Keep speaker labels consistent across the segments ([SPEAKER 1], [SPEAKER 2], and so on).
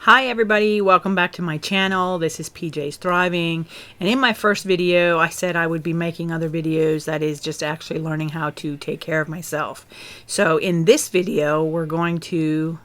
[SPEAKER 1] Hi everybody, welcome back to my channel. This is PJ's Thriving, and in my first video I said I would be making other videos that is just actually learning how to take care of myself. So in this video we're going to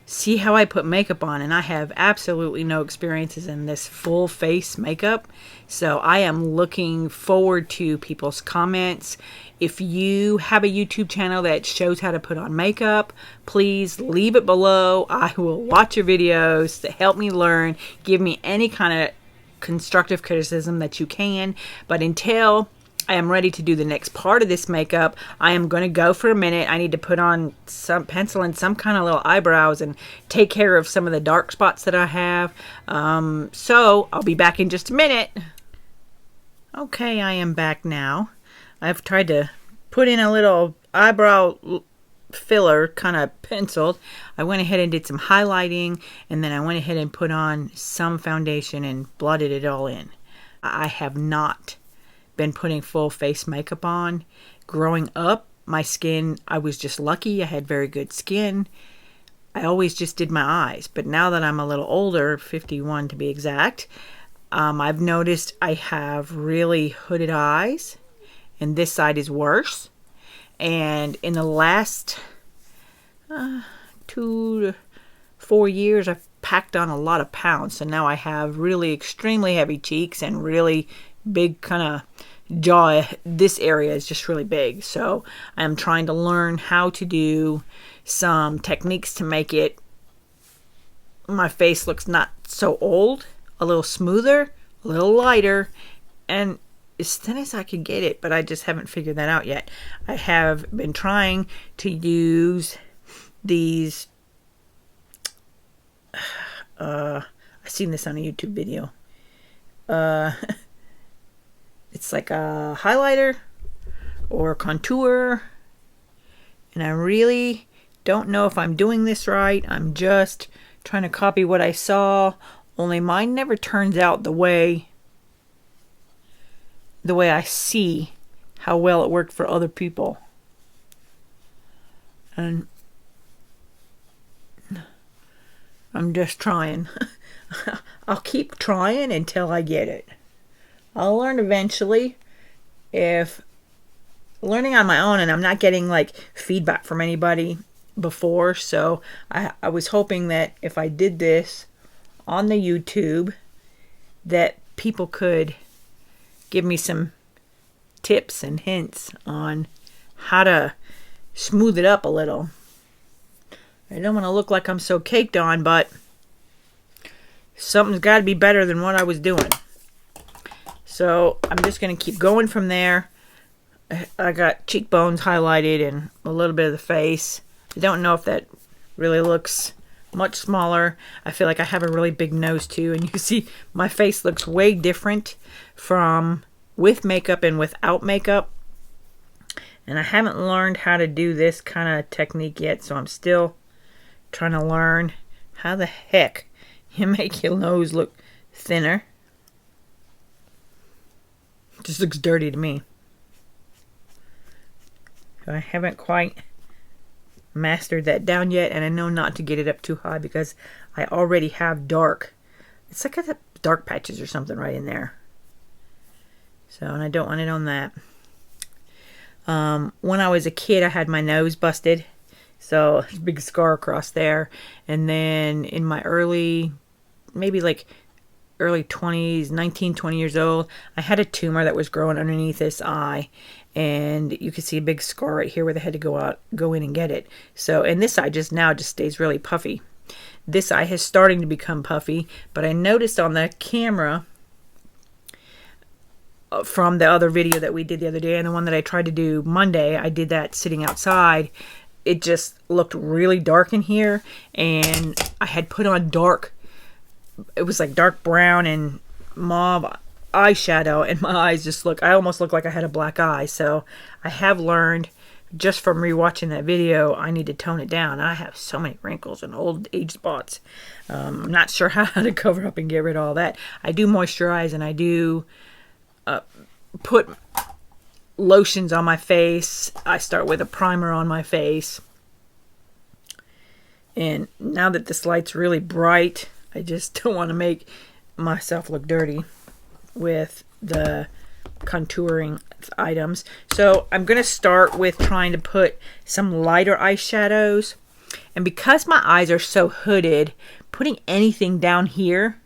[SPEAKER 1] see how I put makeup on, and I have absolutely no experiences in this full face makeup, so I am looking forward to people's comments. If you have a YouTube channel that shows how to put on makeup, please leave it below. I will watch your videos to help me learn. Give me any kind of constructive criticism that you can, but until I am ready to do the next part of this makeup, I am going to go for a minute. I need to put on some pencil and some kind of little eyebrows and take care of some of the dark spots that I have. So I'll be back in just a minute. Okay, I am back now. I've tried to put in a little eyebrow filler, kind of penciled. I went ahead and did some highlighting, and then I went ahead and put on some foundation and blotted it all in. I have not been putting full face makeup on. Growing up, my skin, I was just lucky. I had very good skin. I always just did my eyes. But now that I'm a little older, 51 to be exact, I've noticed I have really hooded eyes, and this side is worse. And in the last 2 to 4 years, I've packed on a lot of pounds. So now I have really extremely heavy cheeks and really big kind of jaw. This area is just really big, so I'm trying to learn how to do some techniques to make it my face looks not so old, a little smoother, a little lighter, and as thin as I can get it, but I just haven't figured that out yet. I have been trying to use these I've seen this on a YouTube video. It's like a highlighter or contour, and I really don't know if I'm doing this right. I'm just trying to copy what I saw, only mine never turns out the way I see how well it worked for other people. And I'm just trying. I'll keep trying until I get it. I'll learn eventually. If learning on my own, and I'm not getting like feedback from anybody before, so I was hoping that if I did this on the YouTube, that people could give me some tips and hints on how to smooth it up a little. I don't want to look like I'm so caked on, but something's got to be better than what I was doing. So I'm just going to keep going from there. I got cheekbones highlighted and a little bit of the face. I don't know if that really looks much smaller. I feel like I have a really big nose too. And you see my face looks way different from with makeup and without makeup. And I haven't learned how to do this kind of technique yet. So I'm still trying to learn how the heck you make your nose look thinner. Just looks dirty to me. So I haven't quite mastered that down yet, and I know not to get it up too high because I already have dark. It's like a dark patches or something right in there. So, and I don't want it on that. When I was a kid, I had my nose busted. So, there's a big scar across there. And then in my maybe like early 20s, 19, 20 years old, I had a tumor that was growing underneath this eye, and you can see a big scar right here where they had to go in and get it. So, and this eye just stays really puffy. This eye is starting to become puffy, but I noticed on the camera from the other video that we did the other day, and the one that I tried to do Monday, I did that sitting outside. It just looked really dark in here, and I had put on it was like dark brown and mauve eyeshadow, and my eyes just I almost looked like I had a black eye. So I have learned just from rewatching that video, I need to tone it down. I have so many wrinkles and old age spots. I'm not sure how to cover up and get rid of all that. I do moisturize, and I do put lotions on my face. I start with a primer on my face. And now that this light's really bright, I just don't want to make myself look dirty with the contouring items. So I'm going to start with trying to put some lighter eyeshadows. And because my eyes are so hooded, putting anything down here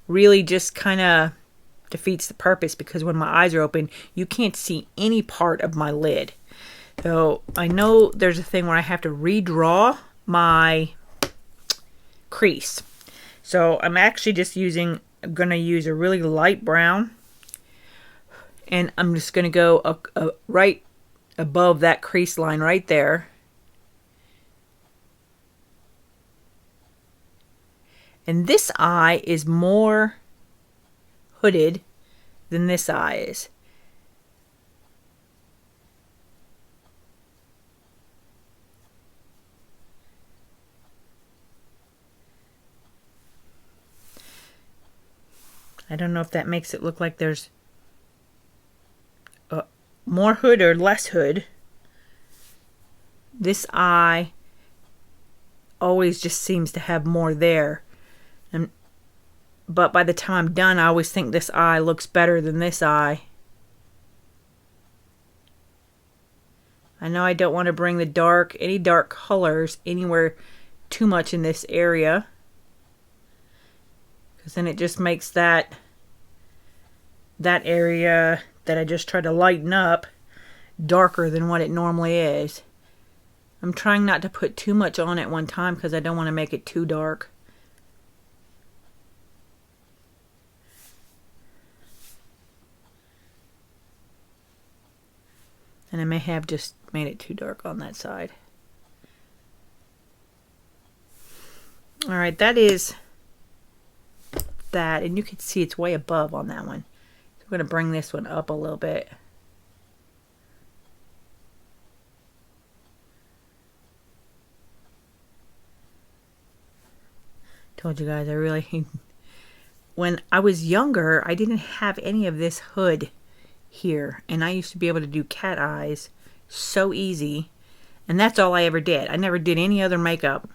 [SPEAKER 1] really just kind of defeats the purpose, because when my eyes are open, you can't see any part of my lid. So I know there's a thing where I have to redraw my crease. So I'm actually just going to use a really light brown, and I'm just going to go right above that crease line right there. And this eye is more hooded than this eye is. I don't know if that makes it look like there's more hood or less hood. This eye always just seems to have more there. But by the time I'm done, I always think this eye looks better than this eye. I know I don't want to bring any dark colors anywhere too much in this area, because then it just makes that area that I just tried to lighten up darker than what it normally is. I'm trying not to put too much on at one time because I don't want to make it too dark. And I may have just made it too dark on that side. Alright, that is that. And you can see it's way above on that one. So we're going to bring this one up a little bit. Told you guys, when I was younger, I didn't have any of this hood here, and I used to be able to do cat eyes so easy, and that's all I ever did. I never did any other makeup,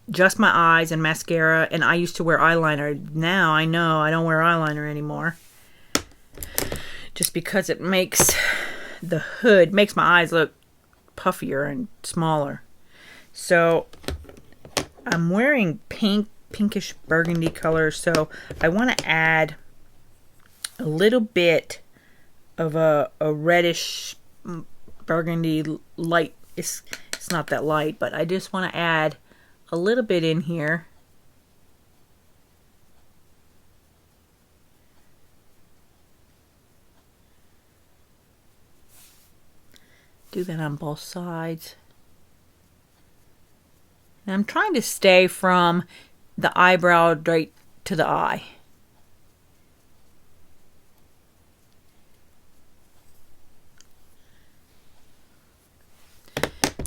[SPEAKER 1] just my eyes and mascara, and I used to wear eyeliner. Now I know I don't wear eyeliner anymore, just because it makes the hood, makes my eyes look puffier and smaller. So I'm wearing pinkish burgundy color, so I want to add a little bit of a reddish burgundy light. It's not that light, but I just want to add a little bit in here. Do that on both sides. And I'm trying to stay from the eyebrow right to the eye.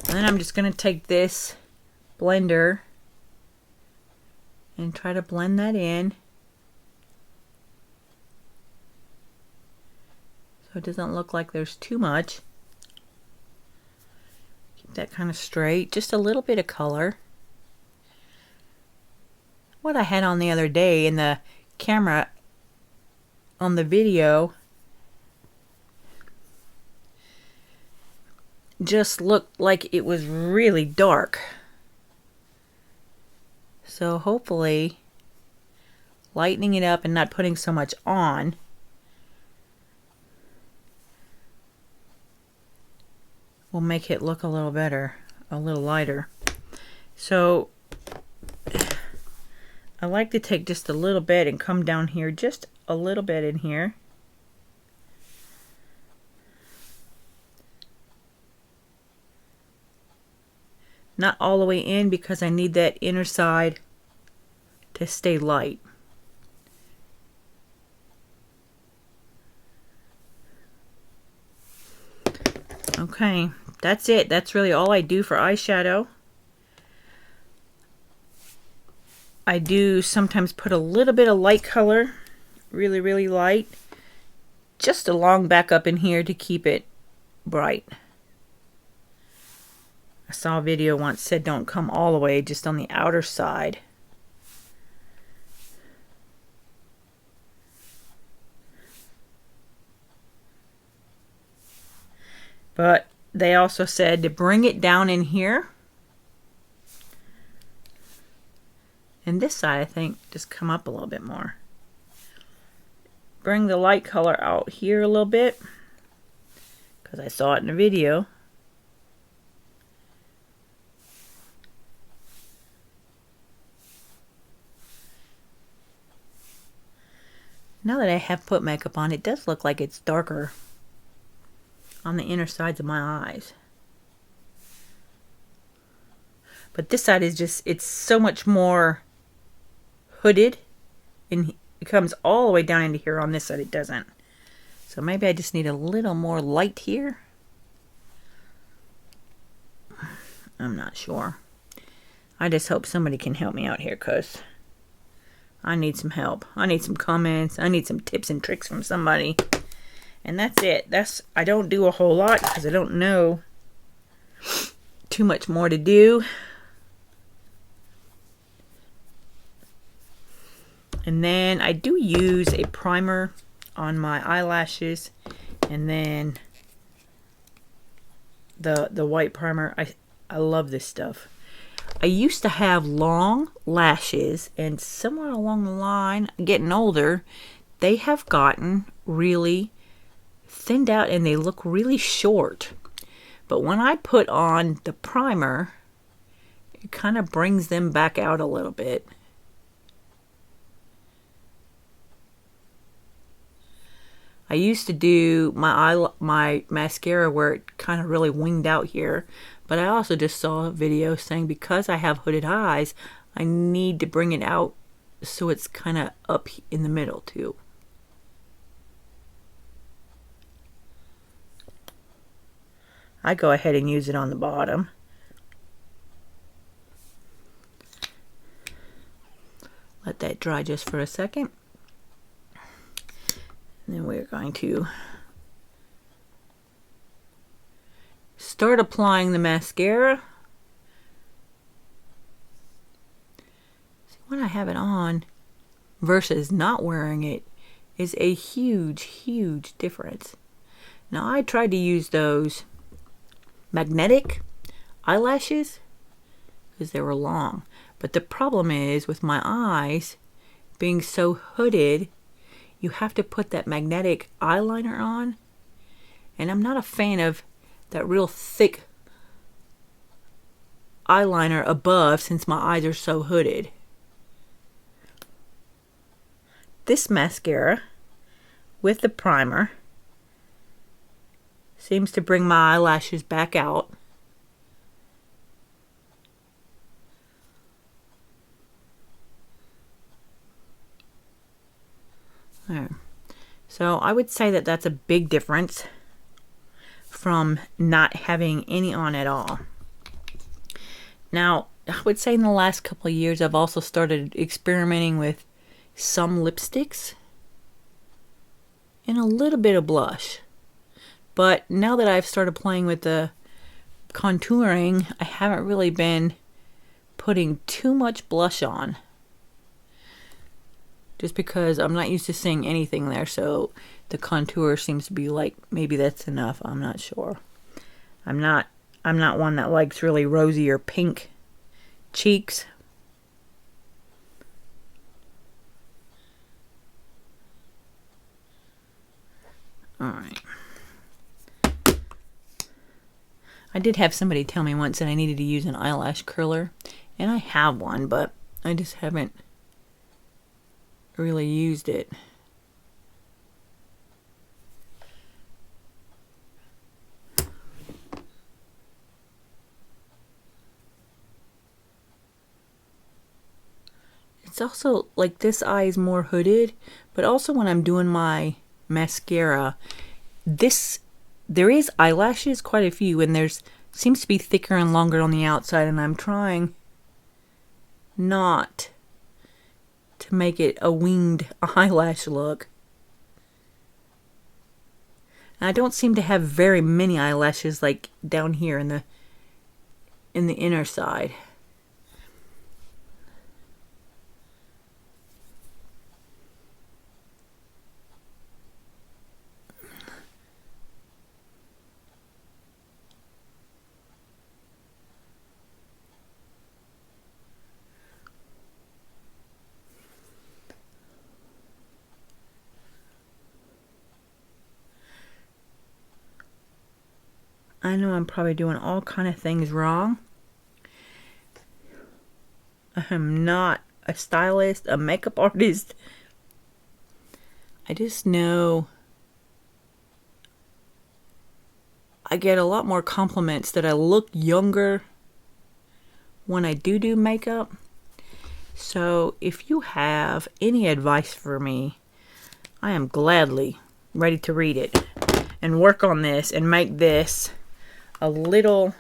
[SPEAKER 1] And then I'm just going to take this blender and try to blend that in so it doesn't look like there's too much. Keep that kind of straight. Just a little bit of color. What I had on the other day in the camera on the video just looked like it was really dark. So hopefully lightening it up and not putting so much on will make it look a little better, a little lighter. So I like to take just a little bit and come down here just a little bit in here. Not all the way in, because I need that inner side to stay light. Okay, that's it. That's really all I do for eyeshadow. I do sometimes put a little bit of light color, really, really light, just along back up in here to keep it bright. I saw a video once said don't come all the way, just on the outer side. But they also said to bring it down in here. And this side, I think, just come up a little bit more. Bring the light color out here a little bit, because I saw it in the video. Now that I have put makeup on, it does look like it's darker on the inner sides of my eyes. But this side is just, it's so much more hooded, and it comes all the way down into here. On this side it doesn't. So maybe I just need a little more light here. I'm not sure. I just hope somebody can help me out here, because I need some help. I need some comments. I need some tips and tricks from somebody. And that's it. I don't do a whole lot because I don't know too much more to do. And then I do use a primer on my eyelashes, and then the white primer. I love this stuff. I used to have long lashes, and somewhere along the line, getting older, they have gotten really thinned out and they look really short. But when I put on the primer, it kind of brings them back out a little bit. I used to do my mascara where it kind of really winged out here, but I also just saw a video saying because I have hooded eyes, I need to bring it out so it's kind of up in the middle too. I go ahead and use it on the bottom. Let that dry just for a second. And then we're going to start applying the mascara. See, when I have it on versus not wearing it is a huge, huge difference. Now, I tried to use those magnetic eyelashes because they were long. But the problem is with my eyes being so hooded, you have to put that magnetic eyeliner on, and I'm not a fan of that real thick eyeliner above since my eyes are so hooded. This mascara with the primer seems to bring my eyelashes back out. There. So I would say that that's a big difference from not having any on at all. Now, I would say in the last couple of years, I've also started experimenting with some lipsticks and a little bit of blush. But now that I've started playing with the contouring, I haven't really been putting too much blush on. Just because I'm not used to seeing anything there, so the contour seems to be like, maybe that's enough. I'm not sure. I'm not one that likes really rosy or pink cheeks. Alright. I did have somebody tell me once that I needed to use an eyelash curler, and I have one, but I just haven't really used it. It's also like this eye is more hooded, but also when I'm doing my mascara, there is eyelashes, quite a few, and there's seems to be thicker and longer on the outside, and I'm trying not to make it a winged eyelash look. And I don't seem to have very many eyelashes like down here in in the inner side. I know I'm probably doing all kind of things wrong. I am not a stylist, a makeup artist. I just know I get a lot more compliments that I look younger when I do makeup. So if you have any advice for me, I am gladly ready to read it and work on this and make this a little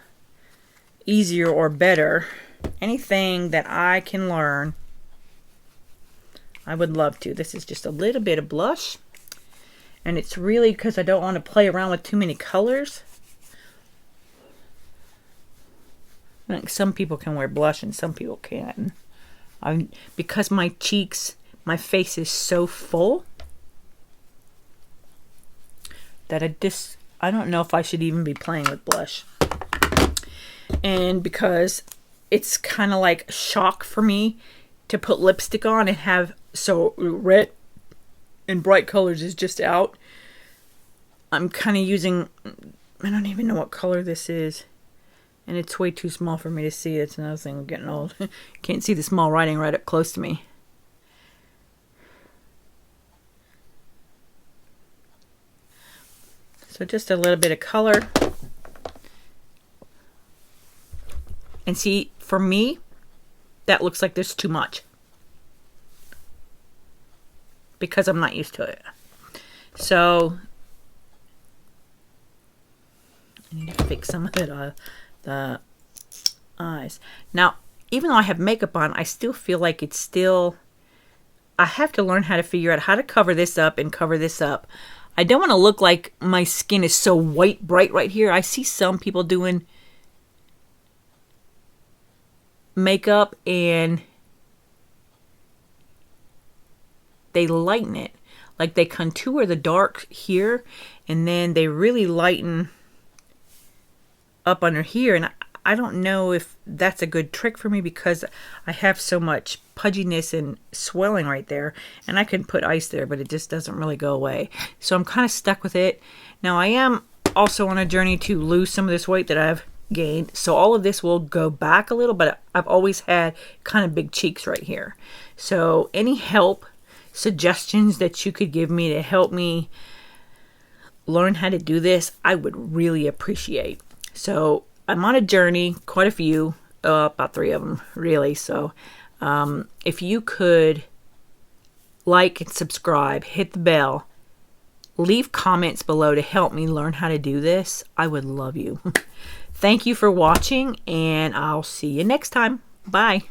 [SPEAKER 1] easier or better. Anything that I can learn, I would love to. This is just a little bit of blush, and it's really because I don't want to play around with too many colors. Like some people can wear blush and some people can't. Because my cheeks, my face is so full that I don't know if I should even be playing with blush. And because it's kind of like shock for me to put lipstick on and have so red and bright colors is just out. I'm kind of using, I don't even know what color this is. And it's way too small for me to see. That's another thing, I'm getting old. Can't see the small writing right up close to me. So just a little bit of color. And see, for me, that looks like there's too much. Because I'm not used to it. So, I need to fix some of it, the eyes. Now, even though I have makeup on, I still feel like it's still... I have to learn how to figure out how to cover this up and cover this up. I don't want to look like my skin is so white, bright right here. I see some people doing makeup and they lighten it. Like they contour the dark here and then they really lighten up under here. And I don't know if that's a good trick for me because I have so much pudginess and swelling right there. And I can put ice there, but it just doesn't really go away. So I'm kind of stuck with it. Now I am also on a journey to lose some of this weight that I've gained. So all of this will go back a little, but I've always had kind of big cheeks right here. So any help, suggestions that you could give me to help me learn how to do this, I would really appreciate. So I'm on a journey, quite a few, about 3 of them, really. So if you could like and subscribe, hit the bell, leave comments below to help me learn how to do this, I would love you. Thank you for watching, and I'll see you next time. Bye.